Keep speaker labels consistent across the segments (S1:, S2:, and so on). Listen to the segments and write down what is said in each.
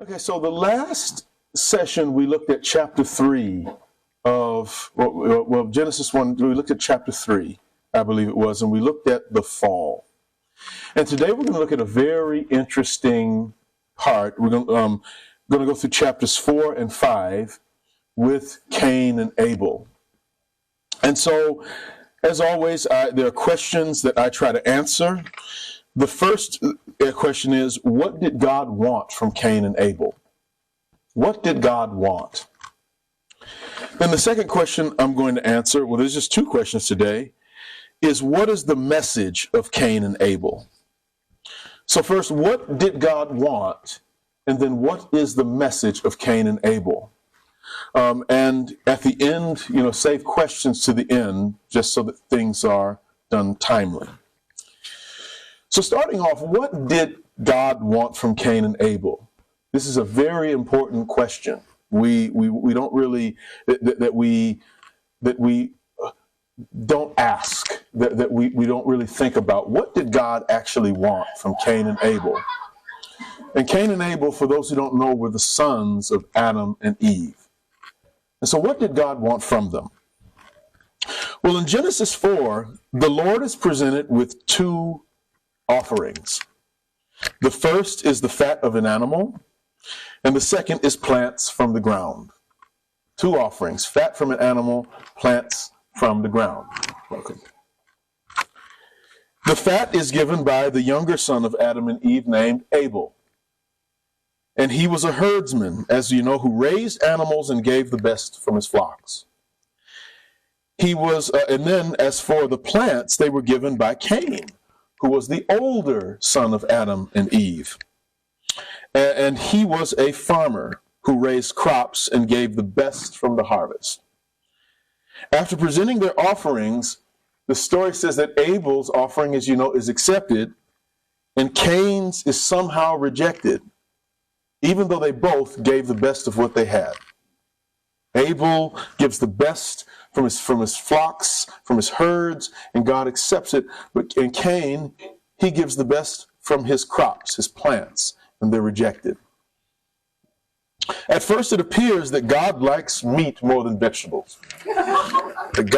S1: Okay, so the last session we looked at chapter 3 of, Genesis 1, we looked at chapter 3, I believe it was, and we looked at the fall. And today we're going to look at a very interesting part. We're going to go through chapters 4 and 5 with Cain and Abel. And so, as always, there are questions that I try to answer. The first question is, what did God want from Cain and Abel? What did God want? Then the second question I'm going to answer, well, there's just two questions today, is what is the message of Cain and Abel? So first, what did God want? And then what is the message of Cain and Abel? And at the end, save questions to the end, just so that things are done timely. So starting off, what did God want from Cain and Abel? This is a very important question. We don't really, that we don't ask, that we don't really think about. What did God actually want from Cain and Abel? And Cain and Abel, for those who don't know, were the sons of Adam and Eve. And so what did God want from them? Well, in Genesis 4, the Lord is presented with two offerings. The first is the fat of an animal, and the second is plants from the ground. Two offerings, fat from an animal, plants from the ground. Okay. The fat is given by the younger son of Adam and Eve named Abel. And he was a herdsman, as you know, who raised animals and gave the best from his flocks. He was, and then as for the plants, they were given by Cain, who was the older son of Adam and Eve. And he was a farmer who raised crops and gave the best from the harvest. After presenting their offerings, the story says that Abel's offering, as you know, is accepted, and Cain's is somehow rejected, even though they both gave the best of what they had. Abel gives the best from his flocks, from his herds, and God accepts it. But in Cain, he gives the best from his crops, his plants, and they're rejected. At first, it appears that God likes meat more than vegetables. That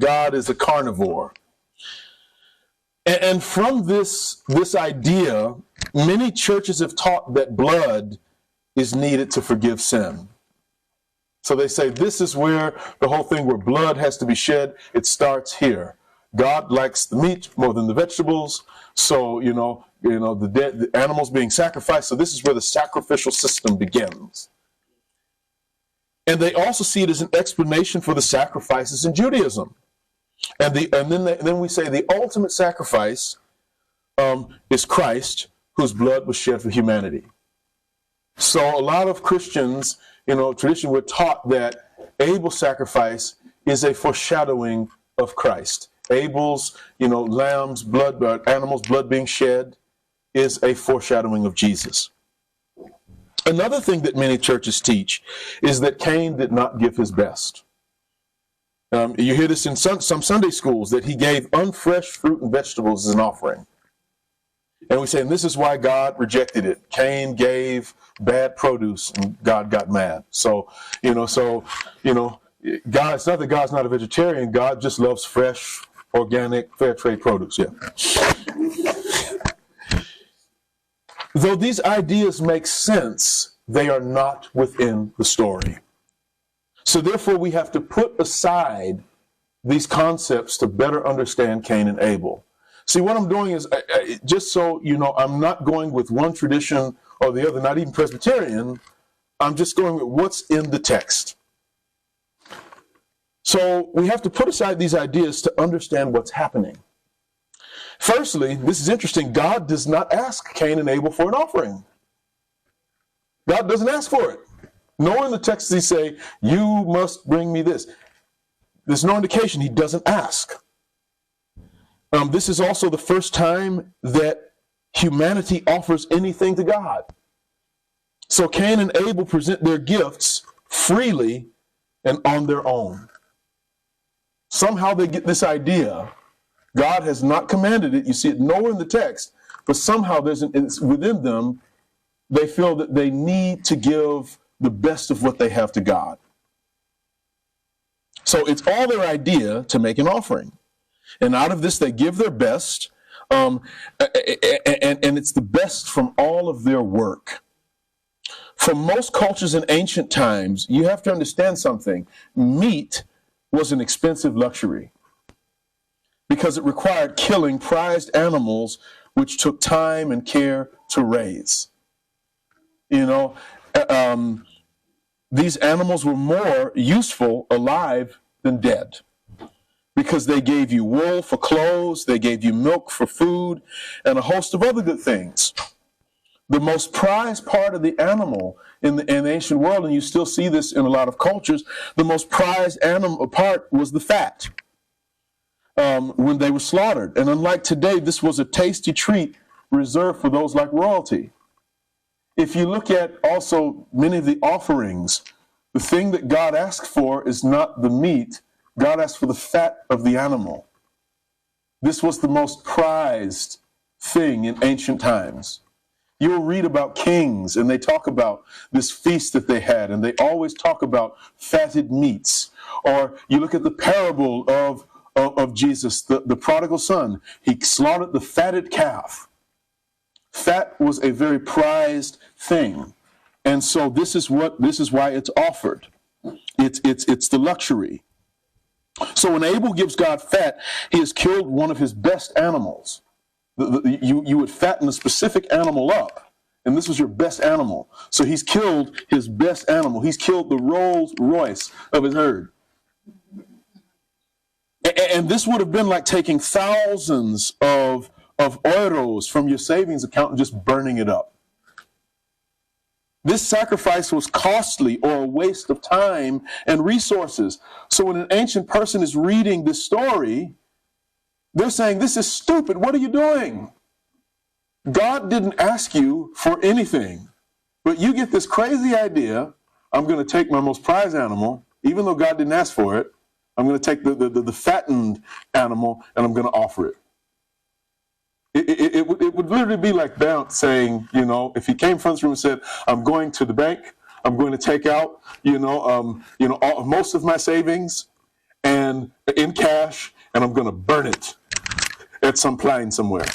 S1: God is a carnivore. And from this idea, many churches have taught that blood is needed to forgive sin. So they say this is where the whole thing where blood has to be shed, it starts here. God likes the meat more than the vegetables. So, the animals being sacrificed. So this is where the sacrificial system begins. And they also see it as an explanation for the sacrifices in Judaism. And then we say the ultimate sacrifice is Christ, whose blood was shed for humanity. So a lot of Christians, tradition, were taught that Abel's sacrifice is a foreshadowing of Christ. Abel's, lambs, blood, animals' blood being shed is a foreshadowing of Jesus. Another thing that many churches teach is that Cain did not give his best. You hear this in some Sunday schools, that he gave unfresh fruit and vegetables as an offering. And we say, and this is why God rejected it. Cain gave bad produce and God got mad. So, God, it's not that God's not a vegetarian. God just loves fresh, organic, fair trade produce. Yeah. Though these ideas make sense, they are not within the story. So therefore, we have to put aside these concepts to better understand Cain and Abel. See, what I'm doing is, just so you know, I'm not going with one tradition or the other, not even Presbyterian. I'm just going with what's in the text. So we have to put aside these ideas to understand what's happening. Firstly, this is interesting, God does not ask Cain and Abel for an offering. God doesn't ask for it. Nor in the text does he say, you must bring me this. There's no indication he doesn't ask. This is also the first time that humanity offers anything to God. So Cain and Abel present their gifts freely and on their own. Somehow they get this idea. God has not commanded it. You see it nowhere in the text, but somehow it's within them they feel that they need to give the best of what they have to God. So it's all their idea to make an offering. And out of this, they give their best, and it's the best from all of their work. For most cultures in ancient times, you have to understand something. Meat was an expensive luxury because it required killing prized animals, which took time and care to raise. You know, these animals were more useful alive than dead because they gave you wool for clothes, they gave you milk for food, and a host of other good things. The most prized part of the animal in the ancient world, and you still see this in a lot of cultures, the most prized animal part was the fat when they were slaughtered. And unlike today, this was a tasty treat reserved for those like royalty. If you look at also many of the offerings, the thing that God asked for is not the meat. God asked for the fat of the animal. This was the most prized thing in ancient times. You'll read about kings, and they talk about this feast that they had, and they always talk about fatted meats. Or you look at the parable of Jesus, the prodigal son. He slaughtered the fatted calf. Fat was a very prized thing. And so this is why it's offered. It's the luxury. So when Abel gives God fat, he has killed one of his best animals. You would fatten a specific animal up, and this was your best animal. So he's killed his best animal. He's killed the Rolls Royce of his herd. And this would have been like taking thousands of euros from your savings account and just burning it up. This sacrifice was costly or a waste of time and resources. So when an ancient person is reading this story, they're saying, this is stupid. What are you doing? God didn't ask you for anything, but you get this crazy idea. I'm going to take my most prized animal, even though God didn't ask for it. I'm going to take the fattened animal and I'm going to offer it. It would literally be like Bounce saying, if he came from this room and said, I'm going to the bank, I'm going to take out, most of my savings and in cash, and I'm going to burn it at some plane somewhere.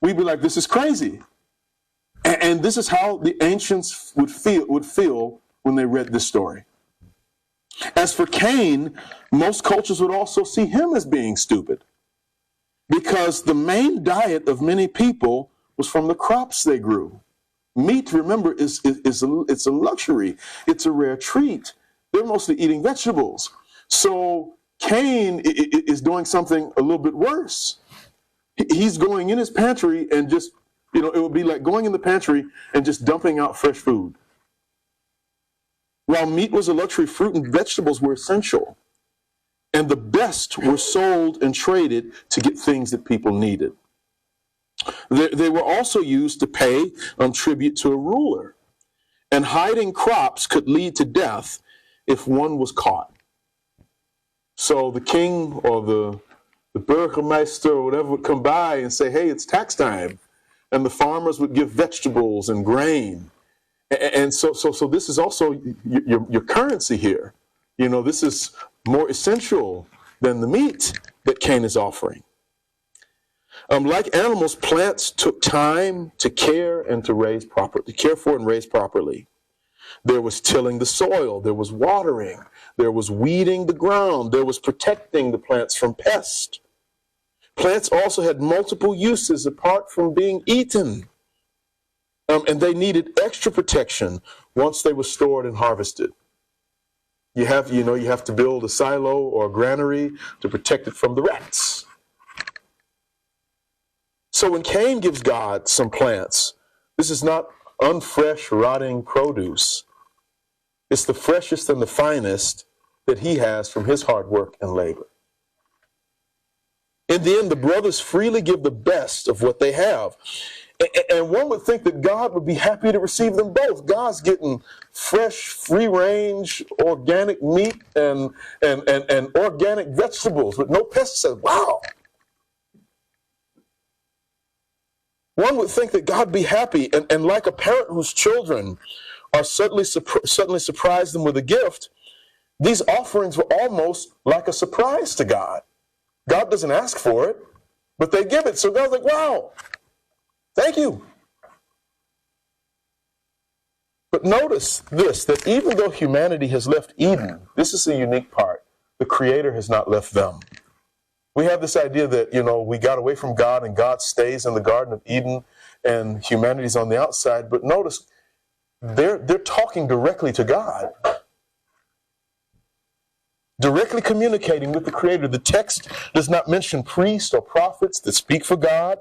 S1: We'd be like, this is crazy. And this is how the ancients would feel when they read this story. As for Cain, most cultures would also see him as being stupid, because the main diet of many people was from the crops they grew. Meat, remember, it's a luxury. It's a rare treat. They're mostly eating vegetables. So Cain is doing something a little bit worse. He's going in his pantry and just, it would be like going in the pantry and just dumping out fresh food. While meat was a luxury, fruit and vegetables were essential. And the best were sold and traded to get things that people needed. They were also used to pay tribute to a ruler. And hiding crops could lead to death if one was caught. So the king or the burgermeister or whatever would come by and say, hey, it's tax time. And the farmers would give vegetables and grain. And so this is also your currency here. This is more essential than the meat that Cain is offering. Like animals, plants took time to care and to care for and raise properly. There was tilling the soil, there was watering, there was weeding the ground, there was protecting the plants from pests. Plants also had multiple uses apart from being eaten. And they needed extra protection once they were stored and harvested. You have to build a silo or a granary to protect it from the rats. So when Cain gives God some plants, this is not unfresh, rotting produce. It's the freshest and the finest that he has from his hard work and labor. In the end, the brothers freely give the best of what they have. And one would think that God would be happy to receive them both. God's getting fresh, free-range, organic meat and organic vegetables with no pesticides. Wow! One would think that God be happy, and like a parent whose children are suddenly surprise them with a gift, these offerings were almost like a surprise to God. God doesn't ask for it, but they give it. So God's like, wow, thank you. But notice this, that even though humanity has left Eden, this is the unique part, the Creator has not left them. We have this idea that, we got away from God and God stays in the Garden of Eden and humanity's on the outside. But notice, they're talking directly to God. Directly communicating with the Creator. The text does not mention priests or prophets that speak for God.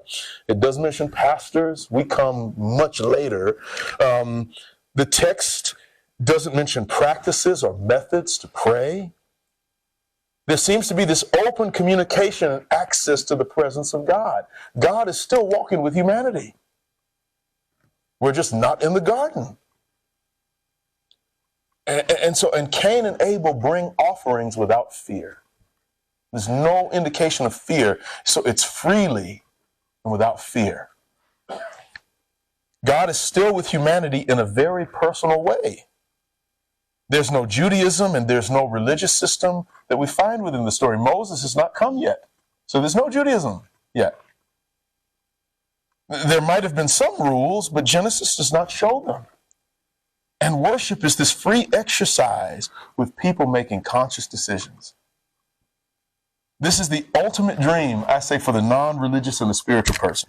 S1: It doesn't mention pastors. We come much later. The text doesn't mention practices or methods to pray. There seems to be this open communication and access to the presence of God. God is still walking with humanity. We're just not in the garden. And Cain and Abel bring offerings without fear. There's no indication of fear, so it's freely and without fear. God is still with humanity in a very personal way. There's no Judaism and there's no religious system that we find within the story. Moses has not come yet, so there's no Judaism yet. There might have been some rules, but Genesis does not show them. And worship is this free exercise with people making conscious decisions. This is the ultimate dream, I say, for the non-religious and the spiritual person.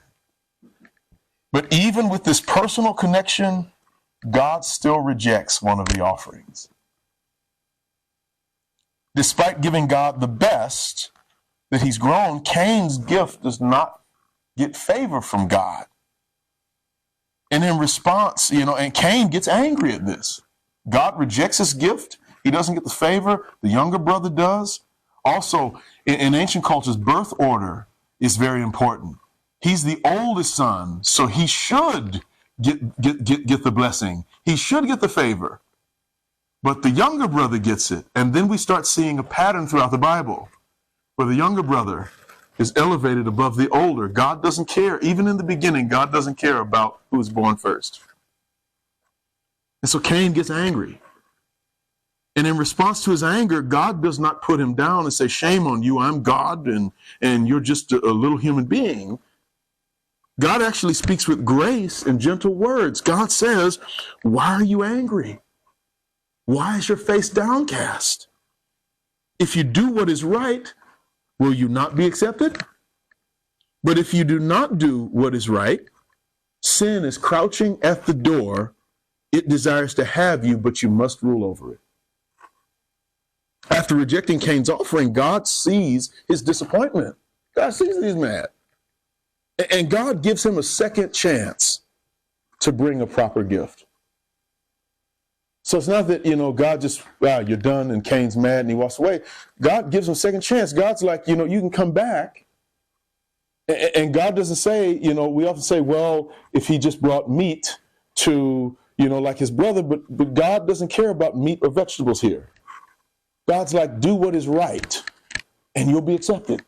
S1: But even with this personal connection, God still rejects one of the offerings. Despite giving God the best that he's grown, Cain's gift does not get favor from God. And in response, and Cain gets angry at this. God rejects his gift. He doesn't get the favor. The younger brother does. Also, in ancient cultures, birth order is very important. He's the oldest son, so he should get the blessing. He should get the favor. But the younger brother gets it. And then we start seeing a pattern throughout the Bible where the younger brother is elevated above the older. God doesn't care. Even in the beginning, God doesn't care about who was born first. And so Cain gets angry. And in response to his anger, God does not put him down and say, shame on you, I'm God, and you're just a little human being. God actually speaks with grace and gentle words. God says, why are you angry? Why is your face downcast? If you do what is right, will you not be accepted? But if you do not do what is right, sin is crouching at the door. It desires to have you, but you must rule over it. After rejecting Cain's offering, God sees his disappointment. God sees that he's mad. And God gives him a second chance to bring a proper gift. So it's not that, God just, wow, you're done and Cain's mad and he walks away. God gives him a second chance. God's like, you can come back. And God doesn't say, we often say, well, if he just brought meat to, like his brother, but God doesn't care about meat or vegetables here. God's like, do what is right and you'll be accepted.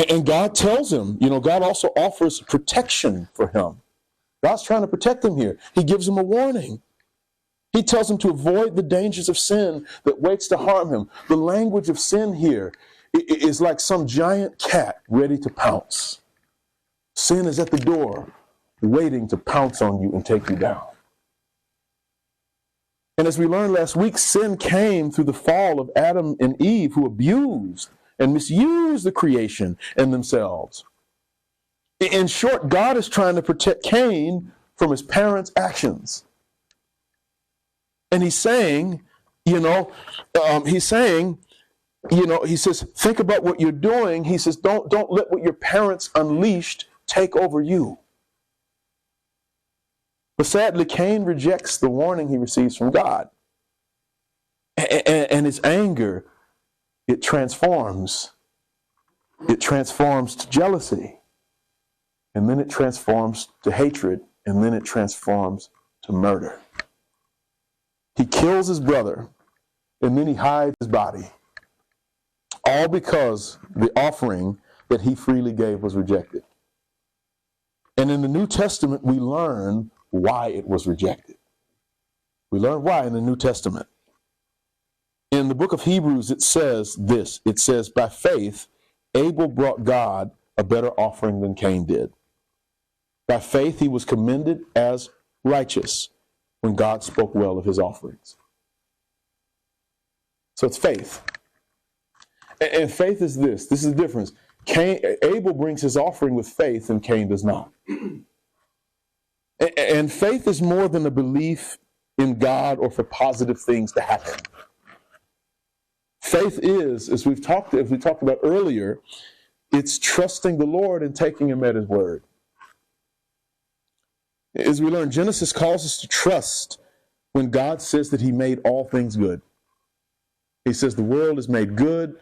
S1: And God tells him, God also offers protection for him. God's trying to protect him here. He gives him a warning. He tells him to avoid the dangers of sin that waits to harm him. The language of sin here is like some giant cat ready to pounce. Sin is at the door, waiting to pounce on you and take you down. And as we learned last week, sin came through the fall of Adam and Eve, who abused and misused the creation and themselves. In short, God is trying to protect Cain from his parents' actions. And he's saying, he says, think about what you're doing. He says, don't let what your parents unleashed take over you. But sadly, Cain rejects the warning he receives from God. And his anger, it transforms. It transforms to jealousy. And then it transforms to hatred. And then it transforms to murder. He kills his brother. And then he hides his body. All because the offering that he freely gave was rejected. And in the New Testament, we learn why it was rejected. We learn why in the New Testament. In the book of Hebrews, it says this. It says, by faith, Abel brought God a better offering than Cain did. By faith, he was commended as righteous when God spoke well of his offerings. So it's faith. And faith is this. This is the difference. Abel brings his offering with faith and Cain does not. And faith is more than a belief in God or for positive things to happen. Faith is, as we talked about earlier, it's trusting the Lord and taking him at his word. As we learn, Genesis calls us to trust when God says that he made all things good. He says the world is made good,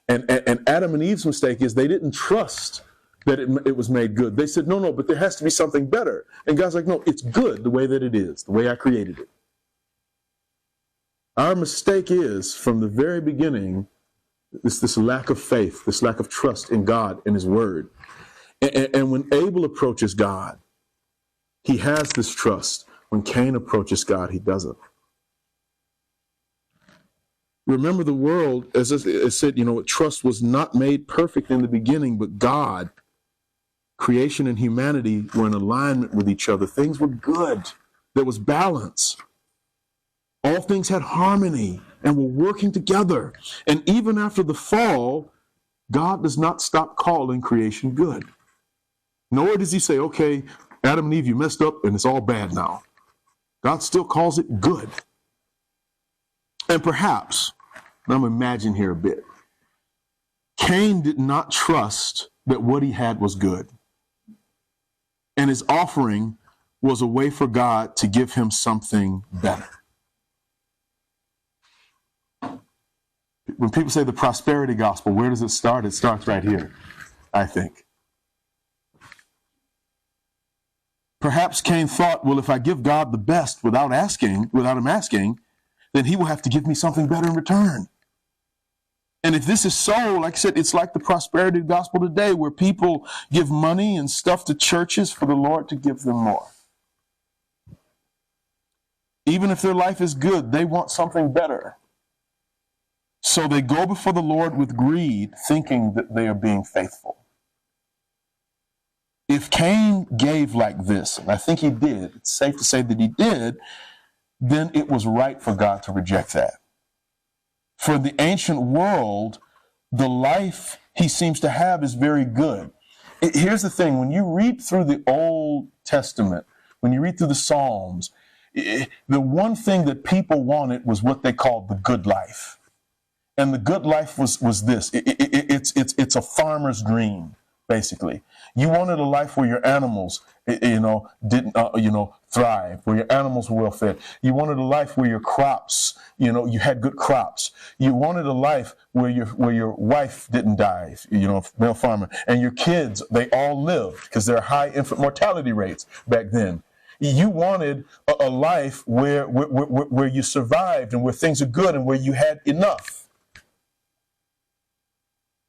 S1: and Adam and Eve's mistake is they didn't trust that it was made good. They said, no, but there has to be something better. And God's like, no, it's good the way that it is, the way I created it. Our mistake is, from the very beginning, this lack of faith, this lack of trust in God and his word. And when Abel approaches God, he has this trust. When Cain approaches God, he doesn't. Remember, the world, as I said, trust was not made perfect in the beginning, but God, creation and humanity were in alignment with each other. Things were good. There was balance. All things had harmony and were working together. And even after the fall, God does not stop calling creation good. Nor does he say, okay, Adam and Eve, you messed up and it's all bad now. God still calls it good. And perhaps, and I'm imagining here a bit, Cain did not trust that what he had was good. And his offering was a way for God to give him something better. When people say the prosperity gospel, where does it start? It starts right here, I think. Perhaps Cain thought, well, if I give God the best without him asking, then he will have to give me something better in return. And if this is so, like I said, it's like the prosperity gospel today, where people give money and stuff to churches for the Lord to give them more. Even if their life is good, they want something better. So they go before the Lord with greed, thinking that they are being faithful. If Cain gave like this, and I think he did, it's safe to say that he did, then it was right for God to reject that. For the ancient world, the life he seems to have is very good. Here's the thing, when you read through the Old Testament, when you read through the Psalms, the one thing that people wanted was what they called the good life. And the good life was this. It's a farmer's dream, basically. You wanted a life where your animals, didn't, thrive, where your animals were well fed. You wanted a life where your crops, you had good crops. You wanted a life where your wife didn't die, male farmer, and your kids, they all lived, because there are high infant mortality rates back then. You wanted a life where you survived and where things are good and where you had enough.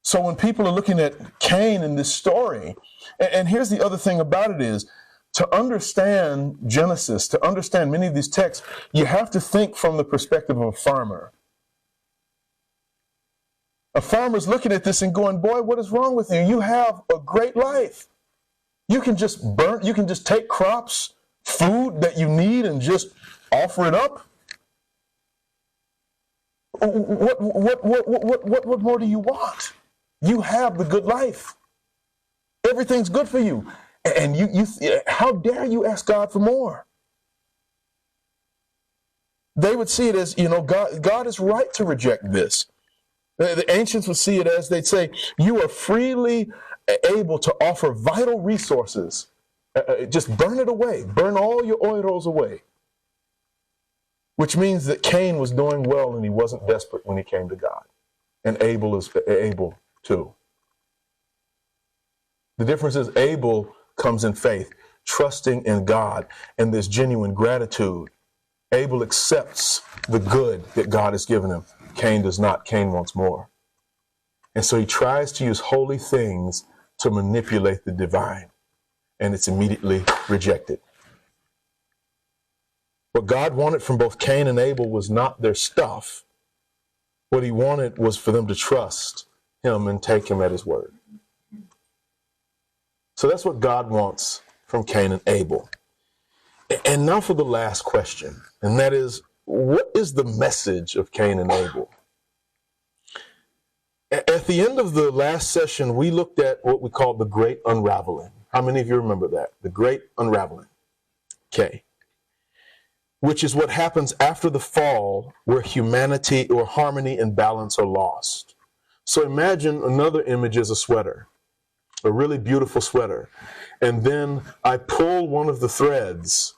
S1: So when people are looking at Cain in this story, and here's the other thing about it is, to understand Genesis, to understand many of these texts, you have to think from the perspective of a farmer. A farmer's looking at this and going, boy, what is wrong with you? You have a great life. You can just take crops, food that you need, and just offer it up. What more do you want? You have the good life. Everything's good for you. And how dare you ask God for more? They would see it as, God is right to reject this. The ancients would see it as, they'd say, you are freely able to offer vital resources. Just burn it away. Burn all your oils away. Which means that Cain was doing well and he wasn't desperate when he came to God. And Abel is able too. The difference is Abel comes in faith, trusting in God, and there's genuine gratitude. Abel accepts the good that God has given him. Cain does not. Cain wants more. And so he tries to use holy things to manipulate the divine. and it's immediately rejected. What God wanted from both Cain and Abel was not their stuff. What he wanted was for them to trust him and take him at his word. So that's what God wants from Cain and Abel. And now for the last question, and that is, what is the message of Cain and Abel? At the end of the last session, we looked at what we call the Great Unraveling. How many of you remember that? The Great Unraveling. Okay. Which is what happens after the fall, where humanity or harmony and balance are lost. So imagine another image as a sweater, a really beautiful sweater. And then I pull one of the threads.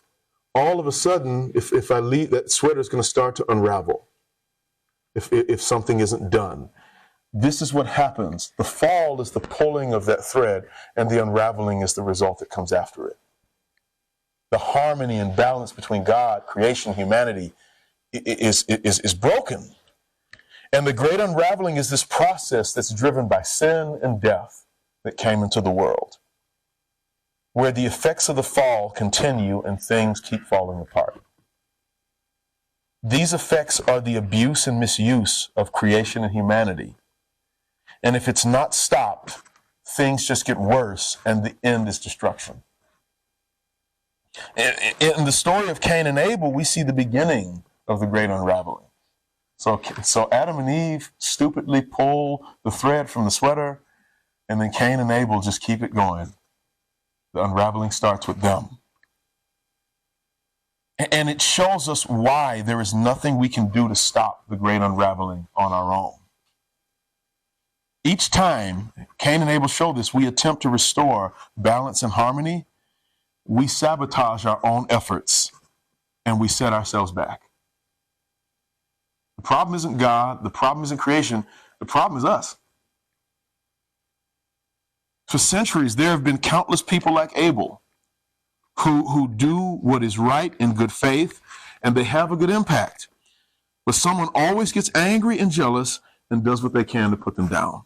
S1: All of a sudden, if I leave, that sweater is going to start to unravel if something isn't done. This is what happens. The fall is the pulling of that thread, and the unraveling is the result that comes after it. The harmony and balance between God, creation, humanity is broken. And the great unraveling is this process that's driven by sin and death that came into the world, where the effects of the fall continue and things keep falling apart. These effects are the abuse and misuse of creation and humanity. And if it's not stopped, things just get worse, and the end is destruction. In the story of Cain and Abel, we see the beginning of the great unraveling. So Adam and Eve stupidly pull the thread from the sweater, and then Cain and Abel just keep it going. The unraveling starts with them. And it shows us why there is nothing we can do to stop the great unraveling on our own. Each time Cain and Abel show this, we attempt to restore balance and harmony. We sabotage our own efforts and we set ourselves back. The problem isn't God. The problem isn't creation. The problem is us. For centuries, there have been countless people like Abel who do what is right in good faith, and they have a good impact. But someone always gets angry and jealous and does what they can to put them down.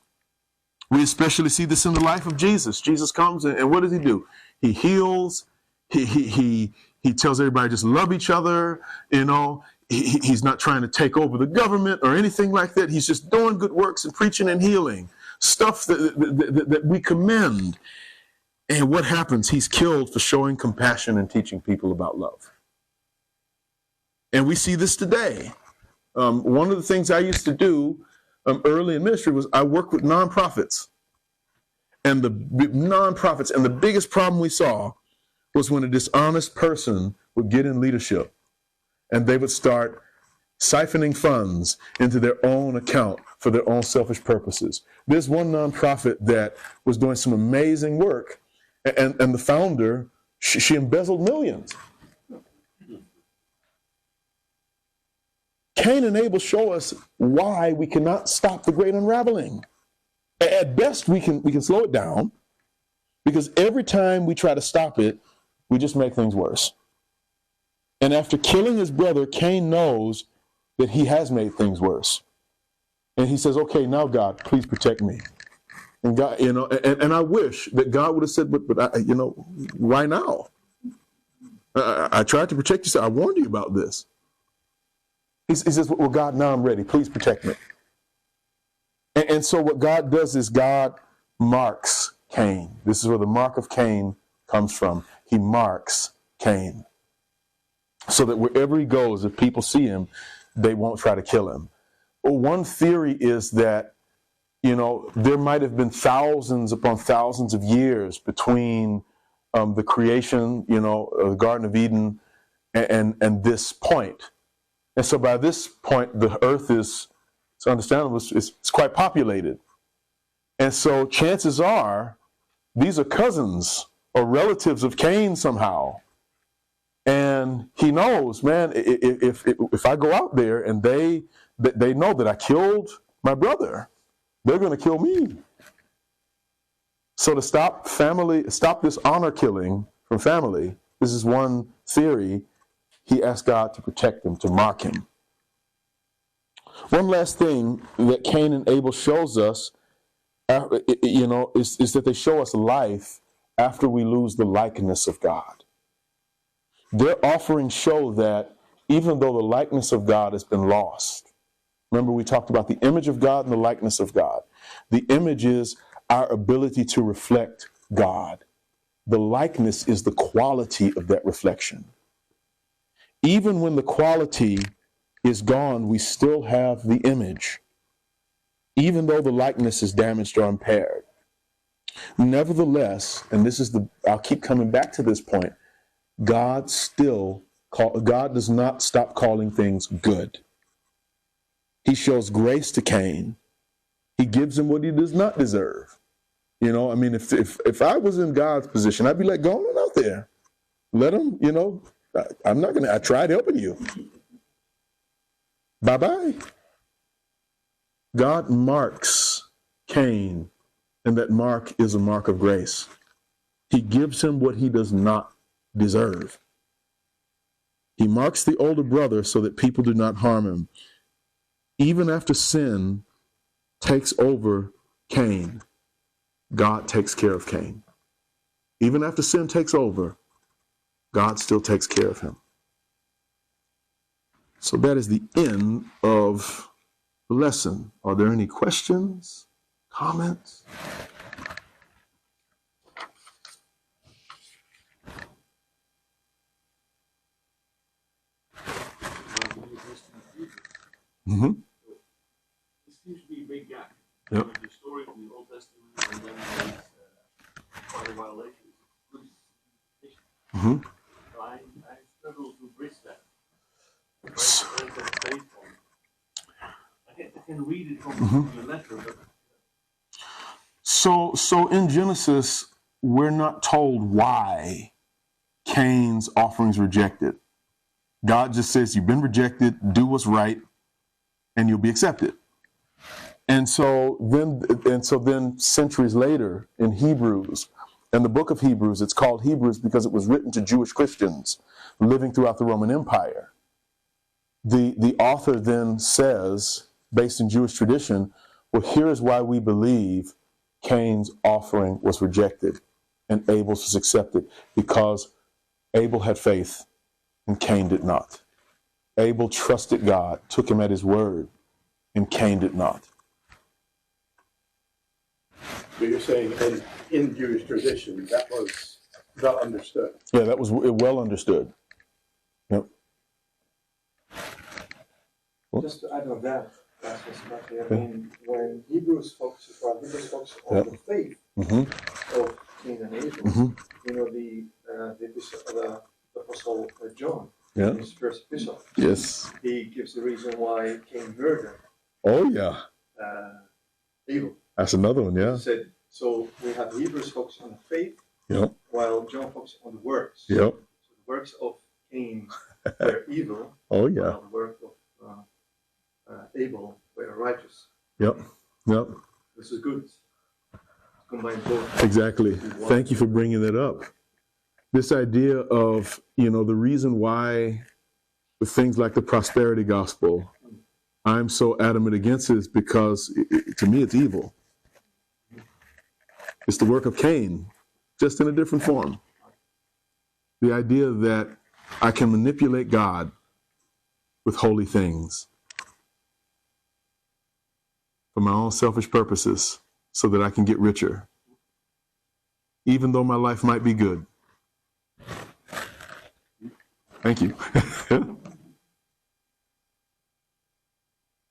S1: We especially see this in the life of Jesus. Jesus comes and what does he do? He heals. He tells everybody just love each other. You know, he's not trying to take over the government or anything like that. He's just doing good works and preaching and healing, stuff that we commend. And what happens? He's killed for showing compassion and teaching people about love. And we see this today. One of the things I used to do early in ministry was I worked with nonprofits. And the biggest problem we saw was when a dishonest person would get in leadership and they would start siphoning funds into their own account for their own selfish purposes. There's one nonprofit that was doing some amazing work, and the founder, she embezzled millions. Cain and Abel show us why we cannot stop the great unraveling. At best, we can slow it down, because every time we try to stop it, we just make things worse. And after killing his brother, Cain knows that he has made things worse. And he says, okay, now God, please protect me. And God, you know, and I wish that God would have said, but I, you know, why now? I tried to protect you, so I warned you about this. He says, well, God, now I'm ready. Please protect me. And so what God does is God marks Cain. This is where the mark of Cain comes from. He marks Cain, so that wherever he goes, if people see him, they won't try to kill him. Well, one theory is that, you know, there might have been thousands upon thousands of years between the creation, you know, the Garden of Eden and this point. And so by this point, the earth is, it's understandable, it's quite populated. And so chances are, these are cousins or relatives of Cain somehow. And he knows, man, if I go out there and they know that I killed my brother, they're going to kill me. So to stop this honor killing from family, this is one theory, he asked God to protect him, to mark him. One last thing that Cain and Abel shows us, you know, is that they show us life after we lose the likeness of God. Their offerings show that even though the likeness of God has been lost, remember we talked about the image of God and the likeness of God. The image is our ability to reflect God. The likeness is the quality of that reflection. Even when the quality is gone, we still have the image, even though the likeness is damaged or impaired. Nevertheless, and I'll keep coming back to this point, God does not stop calling things good. He shows grace to Cain. He gives him what he does not deserve. You know, I mean, if I was in God's position, I'd be like, go on out there. Let him, I tried helping you. Bye-bye. God marks Cain, and that mark is a mark of grace. He gives him what he does not deserve. He marks the older brother so that people do not harm him. Even after sin takes over Cain, God takes care of Cain. Even after sin takes over, God still takes care of him. So that is the end of the lesson. Are there any questions, comments? Mm-hmm.
S2: It seems to be a big gap.
S1: Yep.
S2: The story from the Old Testament and then there's violations.
S1: Mm-hmm.
S2: So I struggle to bridge that. I can read it from the letter, but
S1: So in Genesis, we're not told why Cain's offering's rejected. God just says, you've been rejected, do what's right, and you'll be accepted. And so then centuries later in Hebrews, in the book of Hebrews, it's called Hebrews because it was written to Jewish Christians living throughout the Roman Empire. The author then says, based in Jewish tradition, well, here's why we believe Cain's offering was rejected and Abel's was accepted, because Abel had faith and Cain did not. Abel trusted God, took him at his word, and Cain did not.
S3: So you're saying in Jewish tradition, that was well understood?
S1: Yeah, that was well understood. Yep.
S4: Just to add on that, I mean, when Hebrews focuses on the faith of Cain and Abel, the Apostle John, in his first epistle,
S1: Yes.
S4: he gives the reason why Cain murdered
S1: Oh, yeah.
S4: Abel.
S1: That's another one, yeah.
S4: He said, so we have Hebrews focus on the faith, while John focuses on the works.
S1: Yep.
S4: So the works of Cain were evil,
S1: Oh, yeah.
S4: while the work of Abel were righteous.
S1: Yep.
S4: This is good. Combine both.
S1: Exactly. Thank you for bringing that up. This idea of, the reason why with things like the prosperity gospel, I'm so adamant against it is because to me it's evil. It's the work of Cain, just in a different form. The idea that I can manipulate God with holy things for my own selfish purposes so that I can get richer, even though my life might be good. Thank you.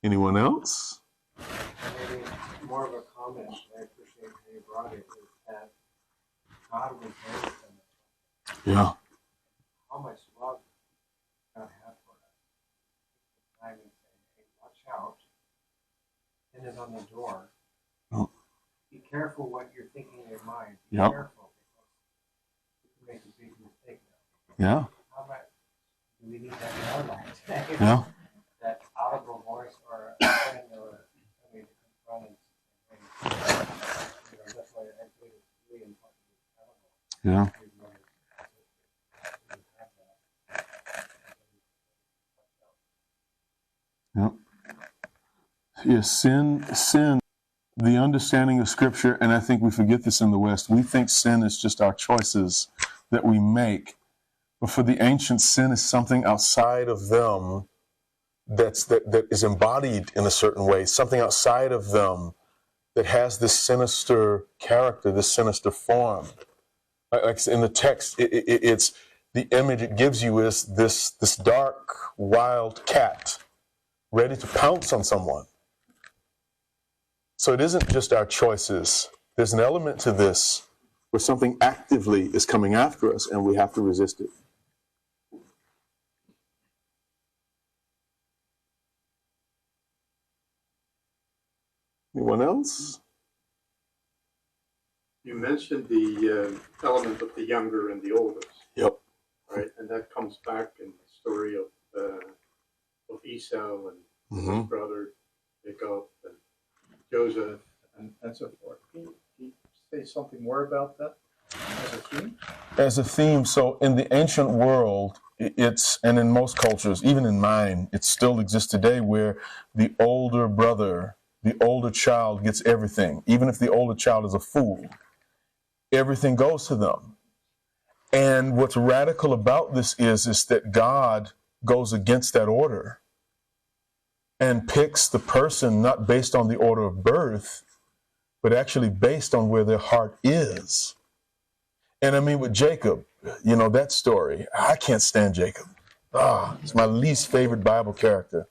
S1: Anyone else?
S5: Maybe more of a comment, I appreciate how you brought it, is that God was there with them.
S1: Yeah.
S5: How much love God had for us. I would say, hey, watch out. Sin is on the door.
S1: Oh.
S5: Be careful what you're thinking in your mind. Be
S1: Yep.
S5: careful, because you can make a big mistake now.
S1: Yeah.
S5: How much do we need that in our lives?
S1: Yeah.
S5: That audible voice or a friend or somebody to confront and that's why I think it's really important to be accountable.
S1: Yeah. Yeah. Yeah. Sin the understanding of Scripture, and I think we forget this in the West, we think sin is just our choices that we make. But for the ancients, sin is something outside of them that is embodied in a certain way, something outside of them that has this sinister character, this sinister form. Like in the text, it's the image it gives you is this dark, wild cat ready to pounce on someone. So it isn't just our choices. There's an element to this where something actively is coming after us and we have to resist it. Anyone else?
S3: You mentioned the element of the younger and the older.
S1: Yep.
S3: Right, and that comes back in the story of Esau and his brother Jacob and Joseph
S4: and so forth. Can you say something more about that as a theme?
S1: As a theme, so in the ancient world, and in most cultures, even in mine, it still exists today where the older brother, the older child gets everything. Even if the older child is a fool, everything goes to them. And what's radical about this is that God goes against that order and picks the person not based on the order of birth, but actually based on where their heart is. And I mean, with Jacob, that story, I can't stand Jacob. It's my least favorite Bible character.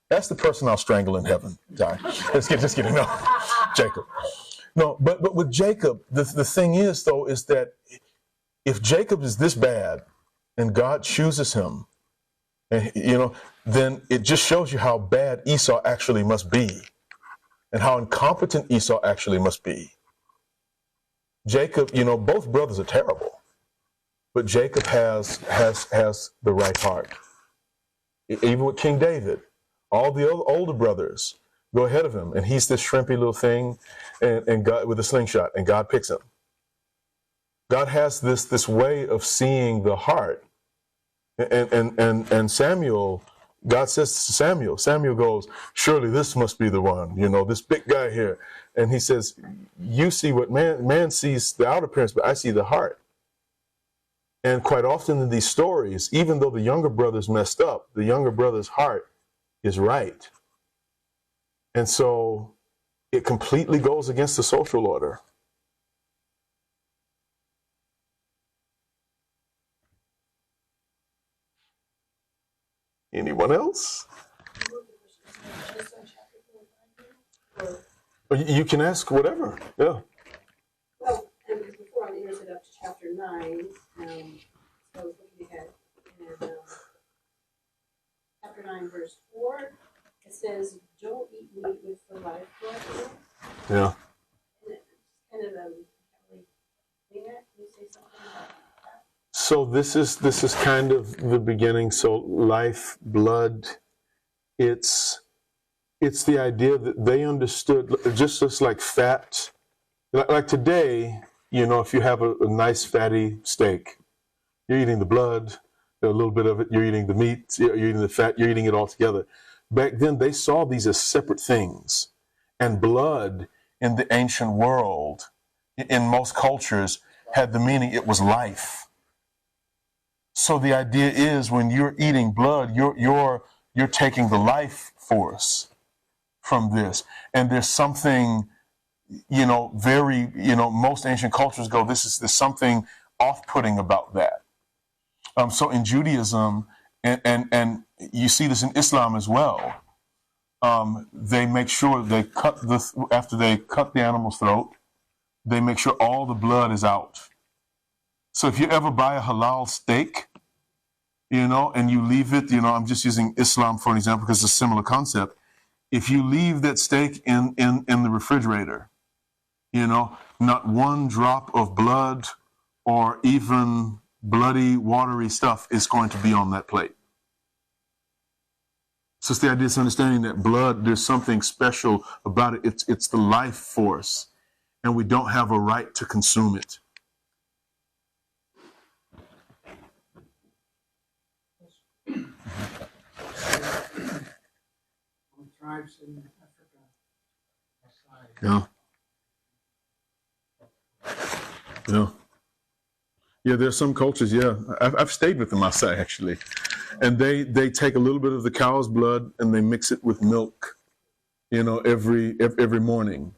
S1: That's the person I'll strangle in heaven. Sorry. Just kidding. No, Jacob. No, but with Jacob, the thing is, though, is that if Jacob is this bad and God chooses him, and then it just shows you how bad Esau actually must be and how incompetent Esau actually must be. Jacob, both brothers are terrible, but Jacob has the right heart. Even with King David, all the older brothers go ahead of him, and he's this shrimpy little thing, and God with a slingshot, and God picks him. God has this way of seeing the heart, and Samuel. God says to Samuel goes, surely this must be the one, this big guy here. And he says, you see what man sees the outer appearance, but I see the heart. And quite often in these stories, even though the younger brothers messed up, the younger brother's heart is right. And so it completely goes against the social order. Anyone else? You can ask whatever. Yeah.
S6: Well, and before I answered up to chapter 9, so I was looking ahead, and chapter 9, verse 4, it says, "Don't eat meat with the lifeblood in it."
S1: Yeah.
S6: And it's kind of can't really mean that. Can you say something about that?
S1: So this is kind of the beginning. So life, blood, it's the idea that they understood, just like fat. Like today, if you have a nice fatty steak, you're eating the blood, a little bit of it, you're eating the meat, you're eating the fat, you're eating it all together. Back then, they saw these as separate things. And blood in the ancient world, in most cultures, had the meaning it was life. So the idea is when you're eating blood, you're taking the life force from this. And there's something, very, most ancient cultures go, there's something off-putting about that. So in Judaism, and you see this in Islam as well, they make sure after they cut the animal's throat, they make sure all the blood is out. So if you ever buy a halal steak, and you leave it, I'm just using Islam for an example because it's a similar concept. If you leave that steak in the refrigerator, not one drop of blood or even bloody, watery stuff is going to be on that plate. So it's the idea of understanding that blood, there's something special about it. It's the life force, and we don't have a right to consume it.
S5: Tribes in Africa are
S1: Yeah. Yeah. Yeah, there's some cultures, yeah. I've stayed with them outside, actually. And they take a little bit of the cow's blood and they mix it with milk, every morning.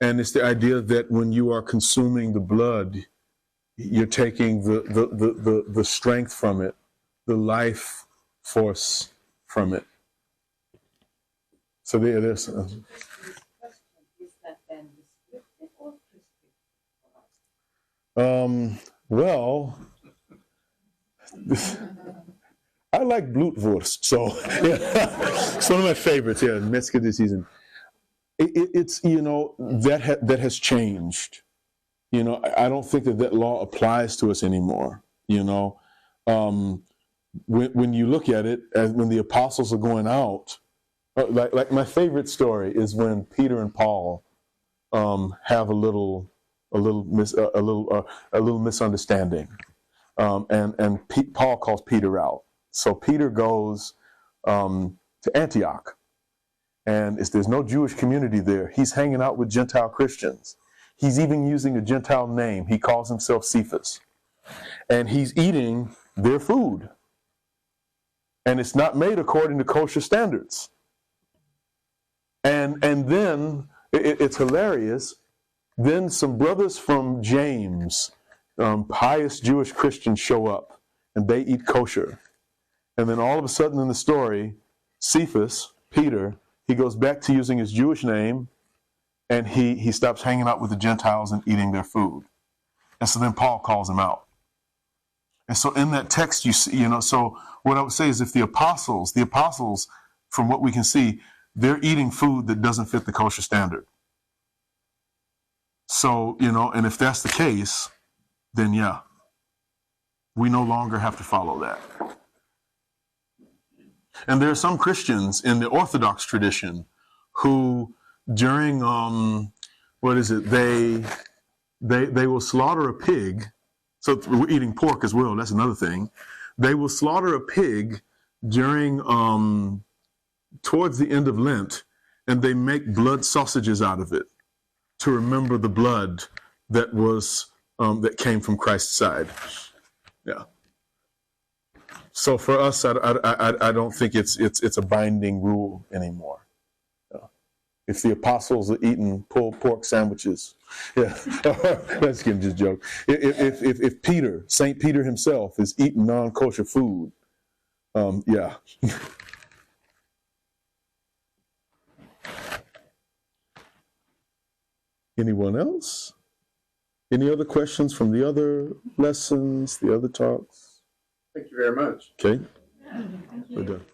S1: And it's the idea that when you are consuming the blood, you're taking the strength from it, the life force from it. So there's...
S7: Is that then descriptive or prescriptive?
S1: Well, I like Blutwurst, so yeah. It's one of my favorites. Yeah, Metzger this season. It's that has changed. I don't think that law applies to us anymore. When you look at it, as when the apostles are going out, like my favorite story is when Peter and Paul have a little misunderstanding, and Paul calls Peter out. So Peter goes to Antioch, and there's no Jewish community there. He's hanging out with Gentile Christians. He's even using a Gentile name. He calls himself Cephas, and he's eating their food, and it's not made according to kosher standards. And then it's hilarious. Then some brothers from James, pious Jewish Christians, show up, and they eat kosher. And then all of a sudden in the story, Cephas, Peter, he goes back to using his Jewish name, and he stops hanging out with the Gentiles and eating their food. And so then Paul calls him out. And so in that text, you see, so what I would say is if the apostles, from what we can see, they're eating food that doesn't fit the kosher standard. So, and if that's the case, then yeah, we no longer have to follow that. And there are some Christians in the Orthodox tradition who, during they will slaughter a pig. So we're eating pork as well. That's another thing. They will slaughter a pig during towards the end of Lent, and they make blood sausages out of it to remember the blood that was that came from Christ's side. Yeah. So for us, I don't think it's a binding rule anymore. If the apostles are eating pulled pork sandwiches, yeah, that's just a joke. If Peter, Saint Peter himself, is eating non-kosher food, yeah. Anyone else? Any other questions from the other lessons, the other talks?
S3: Thank you very much.
S1: Okay.
S7: Thank you.
S1: We're done.